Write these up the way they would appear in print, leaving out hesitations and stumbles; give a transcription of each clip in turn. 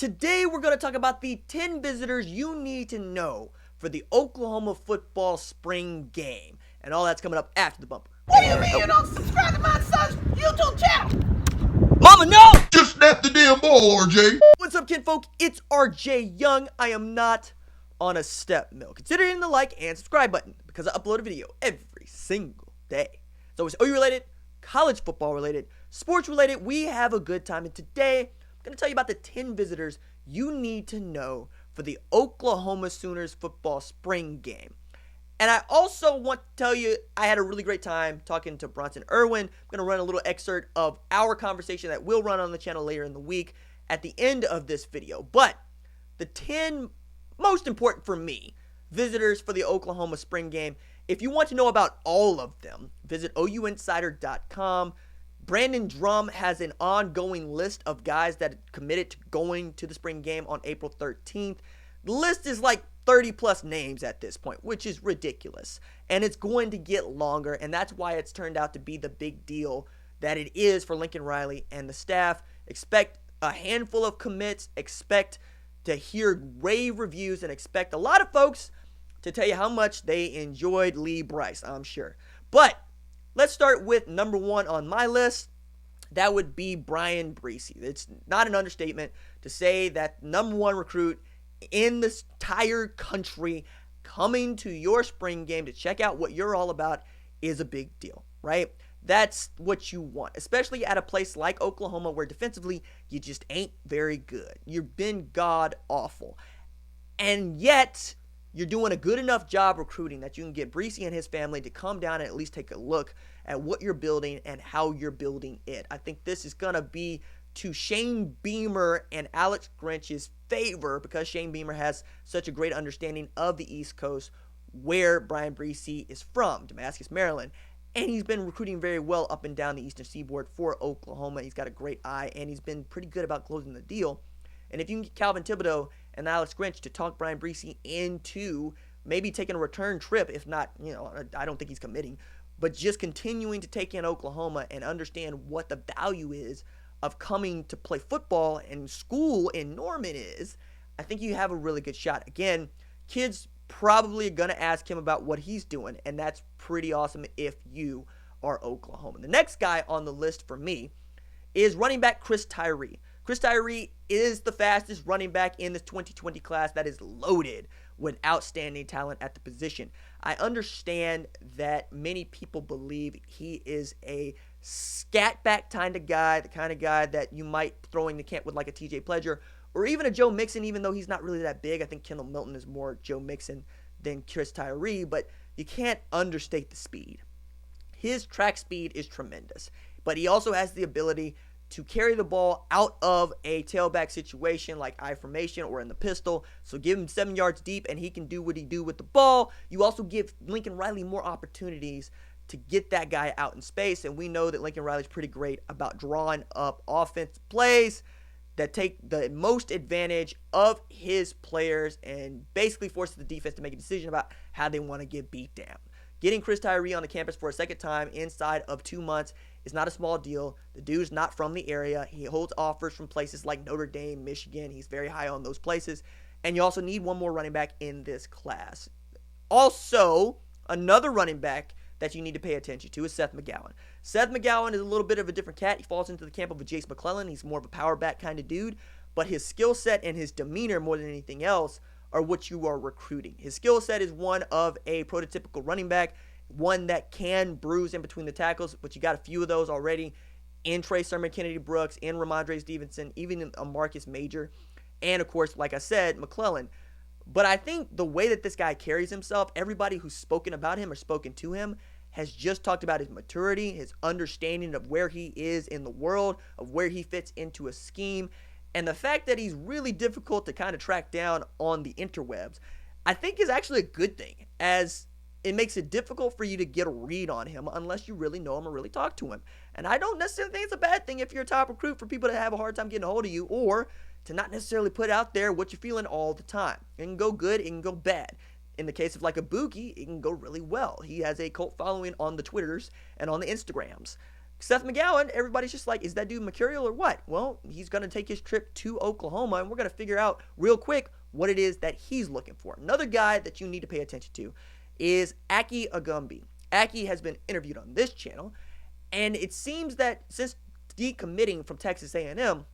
Today we're going to talk about the 10 visitors you need to know for the Oklahoma football spring game. And all that's coming up after the bumper. What do you mean you don't subscribe to my son's YouTube channel? Mama, no! Just snap the damn ball, RJ. What's up, kinfolk? It's RJ Young. I am not on a step mill. Consider hitting the like and subscribe button because I upload a video every single day. It's always OU related, college football related, sports related. We have a good time, and today I'm going to tell you about the 10 visitors you need to know for the Oklahoma Sooners football spring game. And I also want to tell you I had a really great time talking to Bronson Irwin. I'm going to run a little excerpt of our conversation that will run on the channel later in the week at the end of this video. But the 10 most important for me visitors for the Oklahoma spring game, if you want to know about all of them, visit OUinsider.com. Brandon Drum has an ongoing list of guys that committed to going to the spring game on April 13th. The list is like 30 plus names at this point, which is ridiculous. And it's going to get longer, and that's why it's turned out to be the big deal that it is for Lincoln Riley and the staff. Expect a handful of commits, expect to hear rave reviews, and expect a lot of folks to tell you how much they enjoyed Lee Bryce, I'm sure. But let's start with number one on my list. That would be Brian Griese. It's not an understatement to say that number one recruit in this entire country coming to your spring game to check out what you're all about is a big deal, right? That's what you want, especially at a place like Oklahoma where defensively you just ain't very good. You've been god awful. And yet you're doing a good enough job recruiting that you can get Griese and his family to come down and at least take a look at what you're building and how you're building it. I think this is going to be to Shane Beamer and Alex Grinch's favor because Shane Beamer has such a great understanding of the East Coast where Brian Griese is from, Damascus, Maryland. And he's been recruiting very well up and down the Eastern Seaboard for Oklahoma. He's got a great eye, and he's been pretty good about closing the deal. And if you can get Calvin Thibodeau and Alex Grinch to talk Brian Griese into maybe taking a return trip, if not, I don't think he's committing, but just continuing to take in Oklahoma and understand what the value is of coming to play football and school in Norman is, I think you have a really good shot. Again, kids probably are going to ask him about what he's doing, and that's pretty awesome if you are Oklahoma. The next guy on the list for me is running back Chris Tyree. Chris Tyree is the fastest running back in this 2020 class that is loaded with outstanding talent at the position. I understand that many people believe he is a scat back kind of guy, the kind of guy that you might throw in the camp with like a TJ Pledger or even a Joe Mixon, even though he's not really that big. I think Kendall Milton is more Joe Mixon than Chris Tyree, but you can't understate the speed. His track speed is tremendous, but he also has the ability to carry the ball out of a tailback situation like I formation or in the pistol. So give him 7 yards deep and he can do what he do with the ball. You also give Lincoln Riley more opportunities to get that guy out in space. And we know that Lincoln Riley's pretty great about drawing up offensive plays that take the most advantage of his players and basically forces the defense to make a decision about how they want to get beat down. Getting Chris Tyree on the campus for a second time inside of 2 months is not a small deal. The dude's not from the area. He holds offers from places like Notre Dame, Michigan. He's very high on those places. And you also need one more running back in this class. Also, another running back that you need to pay attention to is Seth McGowan. Seth McGowan is a little bit of a different cat. He falls into the camp of a Jase McClellan. He's more of a power back kind of dude. But his skill set and his demeanor more than anything else are what you are recruiting. His skill set is one of a prototypical running back, one that can bruise in between the tackles, but you got a few of those already in Trey Sermon, Kennedy Brooks, in Ramondre Stevenson, even in Marcus Major, and of course, like I said, McClellan. But I think the way that this guy carries himself, everybody who's spoken about him or spoken to him has just talked about his maturity, his understanding of where he is in the world, of where he fits into a scheme, and the fact that he's really difficult to kind of track down on the interwebs, I think is actually a good thing, as it makes it difficult for you to get a read on him unless you really know him or really talk to him. And I don't necessarily think it's a bad thing if you're a top recruit for people to have a hard time getting a hold of you or to not necessarily put out there what you're feeling all the time. It can go good, it can go bad. In the case of like a Buki, it can go really well. He has a cult following on the Twitters and on the Instagrams. Seth McGowan, everybody's just like, is that dude mercurial or what? Well, he's going to take his trip to Oklahoma, and we're going to figure out real quick what it is that he's looking for. Another guy that you need to pay attention to is Aki Obgunbiyi. Aki has been interviewed on this channel, and it seems that since decommitting from Texas A&M,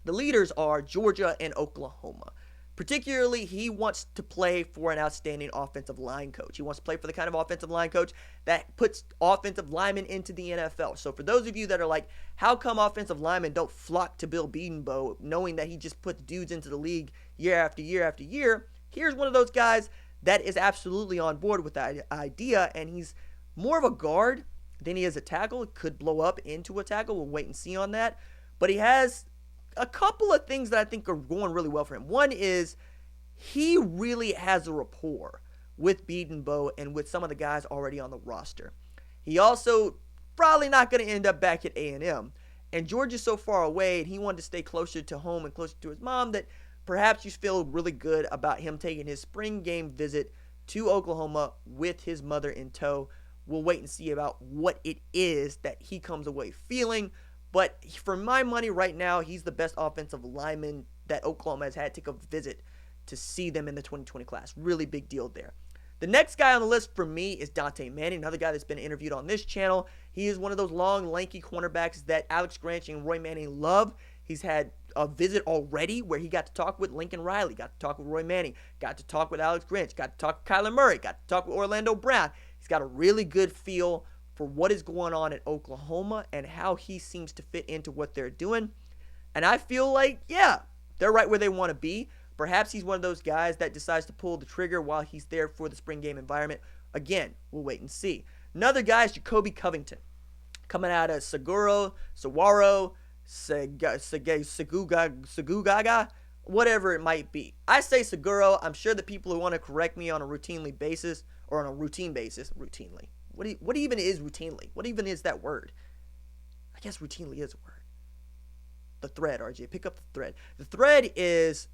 the leaders are Georgia and Oklahoma. Particularly, he wants to play for an outstanding offensive line coach. He wants to play for the kind of offensive line coach that puts offensive linemen into the NFL. So for those of you that are like, how come offensive linemen don't flock to Bill Bedenbaugh, knowing that he just puts dudes into the league year after year after year, here's one of those guys that is absolutely on board with that idea, and he's more of a guard than he is a tackle. It could blow up into a tackle. We'll wait and see on that. But he has a couple of things that I think are going really well for him. One is he really has a rapport with Bedenbaugh and with some of the guys already on the roster. He also probably not going to end up back at A&M. And Georgia's so far away, and he wanted to stay closer to home and closer to his mom, that perhaps you feel really good about him taking his spring game visit to Oklahoma with his mother in tow. We'll wait and see about what it is that he comes away feeling. But for my money right now, he's the best offensive lineman that Oklahoma has had take a visit to see them in the 2020 class. Really big deal there. The next guy on the list for me is Dante Manning, another guy that's been interviewed on this channel. He is one of those long, lanky cornerbacks that Alex Grinch and Roy Manning love. He's had a visit already where he got to talk with Lincoln Riley, got to talk with Roy Manning, got to talk with Alex Grinch, got to talk with Kyler Murray, got to talk with Orlando Brown. He's got a really good feel for what is going on at Oklahoma and how he seems to fit into what they're doing. And I feel like, yeah, they're right where they want to be. Perhaps he's one of those guys that decides to pull the trigger while he's there for the spring game environment. Again, we'll wait and see. Another guy is Jacoby Covington, coming out of Saguaro, Segugaga, whatever it might be. I say Saguaro. I'm sure that people who want to correct me on a routine basis, routinely. What even is routinely? What even is that word? I guess routinely is a word. The thread, RJ. Pick up the thread. The thread is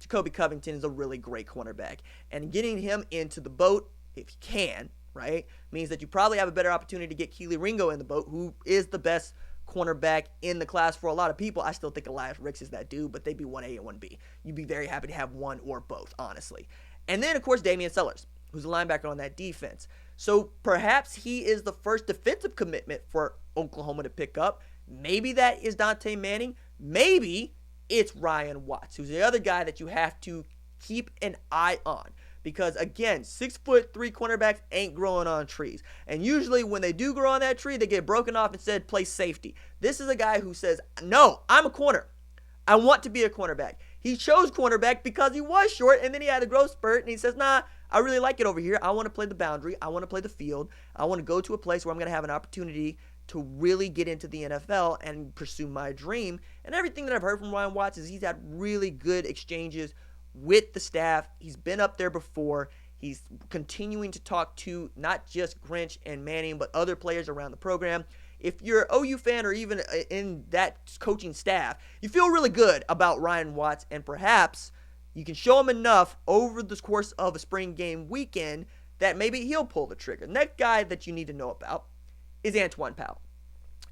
Jacoby Covington is a really great cornerback. And getting him into the boat, if you can, right, means that you probably have a better opportunity to get Keely Ringo in the boat, who is the best cornerback in the class for a lot of people. I still think Elias Ricks is that dude, but they'd be 1A and 1B. You'd be very happy to have one or both, honestly. And then, of course, Damian Sellers, who's a linebacker on that defense. So perhaps he is the first defensive commitment for Oklahoma to pick up. Maybe that is Dante Manning. Maybe it's Ryan Watts, who's the other guy that you have to keep an eye on. Because, again, 6'3" cornerbacks ain't growing on trees. And usually when they do grow on that tree, they get broken off and said, play safety. This is a guy who says, no, I'm a corner. I want to be a cornerback. He chose cornerback because he was short, and then he had a growth spurt, and he says, nah, I really like it over here. I want to play the boundary. I want to play the field. I want to go to a place where I'm going to have an opportunity to really get into the NFL and pursue my dream. And everything that I've heard from Ryan Watts is he's had really good exchanges with the staff. He's been up there before. He's continuing to talk to not just Grinch and Manning, but other players around the program. If you're an OU fan or even in that coaching staff, you feel really good about Ryan Watts, and perhaps you can show him enough over the course of a spring game weekend that maybe he'll pull the trigger. The next guy that you need to know about is Antoine Powell.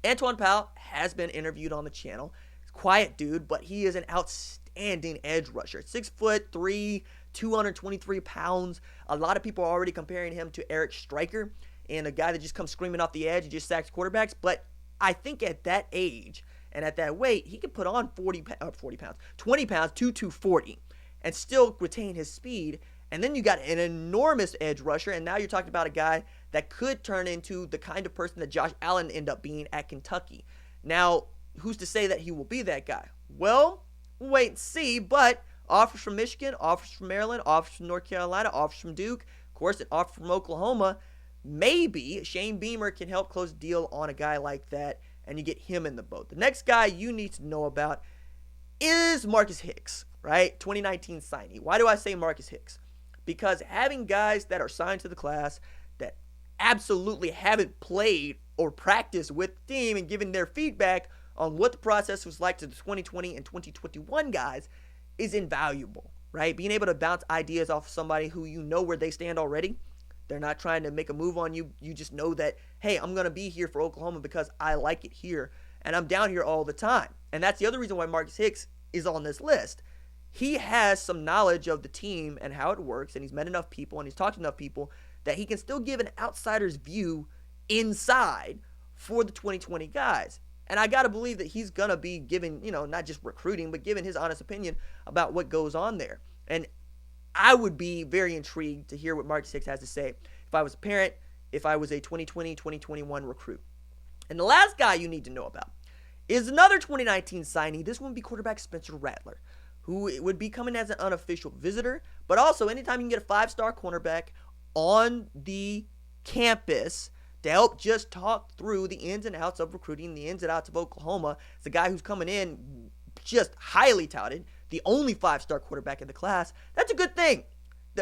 Antoine Powell has been interviewed on the channel. He's a quiet dude, but he is an outstanding edge rusher. 6'3", 223 pounds. A lot of people are already comparing him to Eric Stryker, and a guy that just comes screaming off the edge and just sacks quarterbacks. But I think at that age and at that weight, he could put on 20 pounds to 240 and still retain his speed. And then you got an enormous edge rusher, and now you're talking about a guy that could turn into the kind of person that Josh Allen ended up being at Kentucky. Now, who's to say that he will be that guy? Well, we'll wait and see, but offers from Michigan, offers from Maryland, offers from North Carolina, offers from Duke, of course, an offer from Oklahoma. Maybe Shane Beamer can help close the deal on a guy like that, and you get him in the boat. The next guy you need to know about is Marcus Hicks, right? 2019 signee. Why do I say Marcus Hicks? Because having guys that are signed to the class that absolutely haven't played or practiced with the team and given their feedback on what the process was like to the 2020 and 2021 guys is invaluable, right? Being able to bounce ideas off of somebody who you know where they stand already, They're not trying to make a move on you. You just know that, hey, I'm going to be here for Oklahoma because I like it here, and I'm down here all the time. And that's the other reason why Marcus Hicks is on this list. He has some knowledge of the team and how it works, and he's met enough people and he's talked to enough people that he can still give an outsider's view inside for the 2020 guys. And I got to believe that he's going to be giving, not just recruiting, but giving his honest opinion about what goes on there. And I would be very intrigued to hear what Marcus Hicks has to say if I was a parent, if I was a 2020, 2021 recruit. And the last guy you need to know about is another 2019 signee. This one would be quarterback Spencer Rattler, who would be coming as an unofficial visitor. But also, anytime you can get a 5-star cornerback on the campus to help just talk through the ins and outs of recruiting, the ins and outs of Oklahoma. It's a guy who's coming in just highly touted, the only 5-star quarterback in the class. That's a good thing.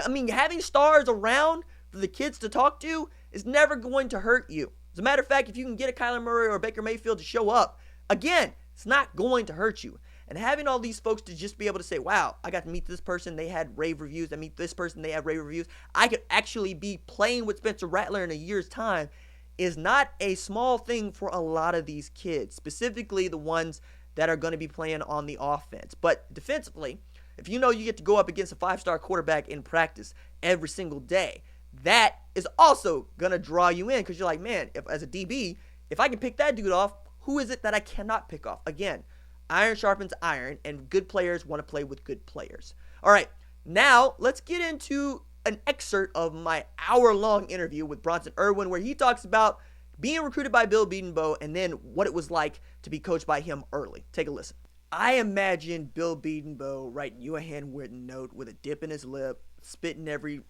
I mean, having stars around for the kids to talk to is never going to hurt you. As a matter of fact, if you can get a Kyler Murray or a Baker Mayfield to show up, again, it's not going to hurt you. And having all these folks to just be able to say, wow, I got to meet this person, they had rave reviews. I meet this person, they had rave reviews. I could actually be playing with Spencer Rattler in a year's time is not a small thing for a lot of these kids, specifically the ones that are going to be playing on the offense. But defensively, if you know you get to go up against a 5-star quarterback in practice every single day, that is also going to draw you in because you're like, man, as a DB, if I can pick that dude off, who is it that I cannot pick off? Again, iron sharpens iron, and good players want to play with good players. All right, now let's get into an excerpt of my hour-long interview with Bronson Irwin where he talks about being recruited by Bill Bedenbaugh and then what it was like to be coached by him early. Take a listen. I imagine Bill Bedenbaugh writing you a handwritten note with a dip in his lip, spitting every,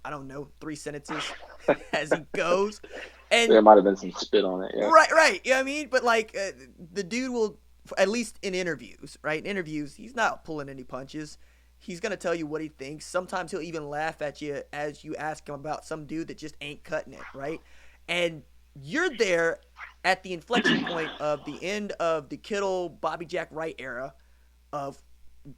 3 sentences as he goes. And there might have been some spit on it, yeah. Right. You know what I mean? But, the dude will, at least in interviews, right? In interviews, he's not pulling any punches. He's going to tell you what he thinks. Sometimes he'll even laugh at you as you ask him about some dude that just ain't cutting it, right? And you're there at the inflection point of the end of the Kittle, Bobby Jack Wright era of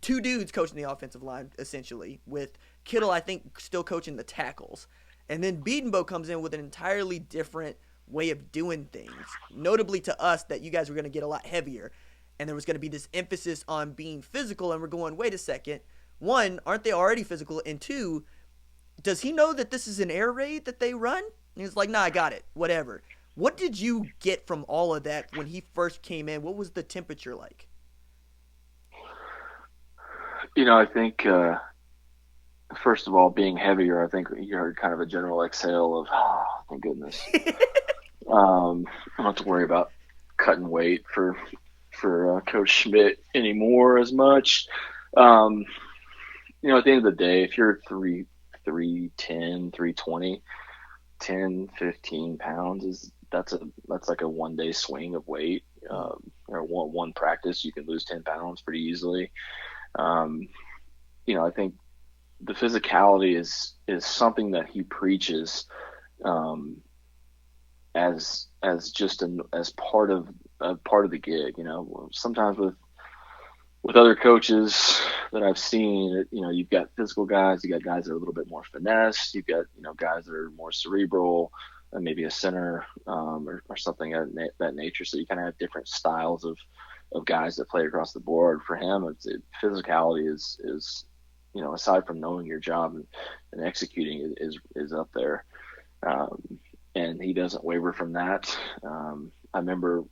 2 dudes coaching the offensive line, essentially, with Kittle, I think, still coaching the tackles. And then Bedenbaugh comes in with an entirely different way of doing things, notably to us that you guys were going to get a lot heavier. And there was going to be this emphasis on being physical, and we're going, wait a second. 1, aren't they already physical? And 2, does he know that this is an air raid that they run? And he's like, nah, I got it. Whatever. What did you get from all of that when he first came in? What was the temperature like? I think, first of all, being heavier, I think you heard kind of a general exhale of, oh, thank goodness. I don't have to worry about cutting weight for Coach Schmidt anymore as much. At the end of the day, if you're 310, 320, 10, 15 pounds that's like a one-day swing of weight. Or one practice, you can lose 10 pounds pretty easily. I think the physicality is something that he preaches as part of the gig. Sometimes with other coaches that I've seen, you've got physical guys, you got guys that are a little bit more finesse, you've got guys that are more cerebral, and maybe a center or something of that nature. So you kind of have different styles of guys that play across the board. For him, physicality is aside from knowing your job and executing is up there, and he doesn't waver from that. I remember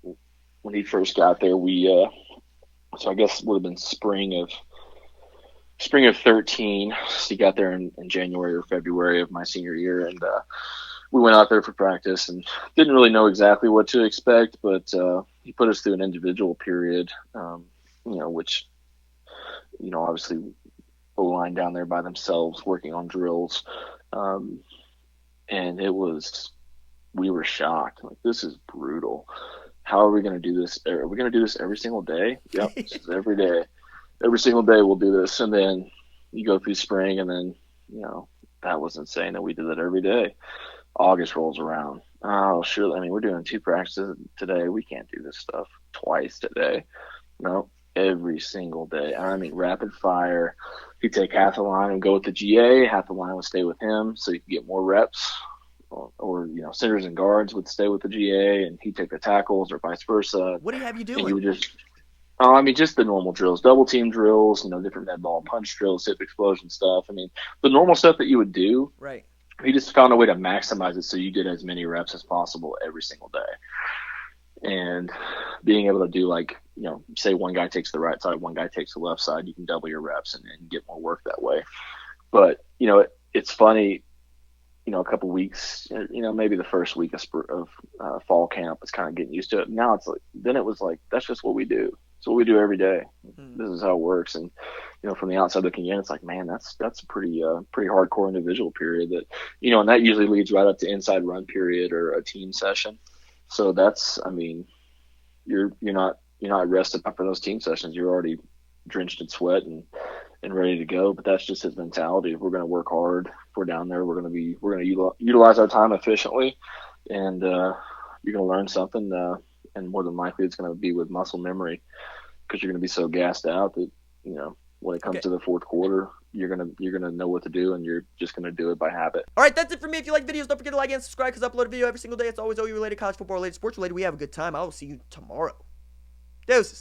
when he first got there, so I guess it would have been spring of 13. So he got there in January or February of my senior year, and we went out there for practice and didn't really know exactly what to expect, but he put us through an individual period, which, obviously O-line down there by themselves working on drills. And we were shocked. Like, this is brutal. How are we going to do this? Are we going to do this every single day? Yep. This is every day. Every single day we'll do this. And then you go through spring, and then, that was insane that we did that every day. August rolls around. Oh, sure. I mean, we're doing 2 practices today. We can't do this stuff twice today. No, every single day. I mean, rapid fire. He'd take half the line and go with the GA. Half the line would stay with him so he could get more reps. or centers and guards would stay with the GA, and he'd take the tackles, or vice versa. What do you have you doing? And he would just the normal drills, double team drills, different med ball punch drills, hip explosion stuff. I mean, the normal stuff that you would do. Right. He just found a way to maximize it so you did as many reps as possible every single day. And being able to do, like, say one guy takes the right side, one guy takes the left side, you can double your reps and get more work that way. But, it's funny, a couple weeks, maybe the first week of fall camp was kind of getting used to it. Now it was like, that's just what we do. It's what we do every day. Mm-hmm. This is how it works. And, from the outside looking in, it's like, man, that's a pretty hardcore individual period that, and that usually leads right up to inside run period or a team session. So that's, you're not rested up for those team sessions. You're already drenched in sweat and ready to go. But that's just his mentality. If we're going to work hard, if we're down there, we're going to utilize our time efficiently, and you're going to learn something. And more than likely, it's going to be with muscle memory, because you're going to be so gassed out that when it comes to the fourth quarter, you're gonna know what to do, and you're just gonna do it by habit. All right, that's it for me. If you like videos, don't forget to like and subscribe, because I upload a video every single day. It's always OU related, college football related, sports related. We have a good time. I will see you tomorrow. Deuces.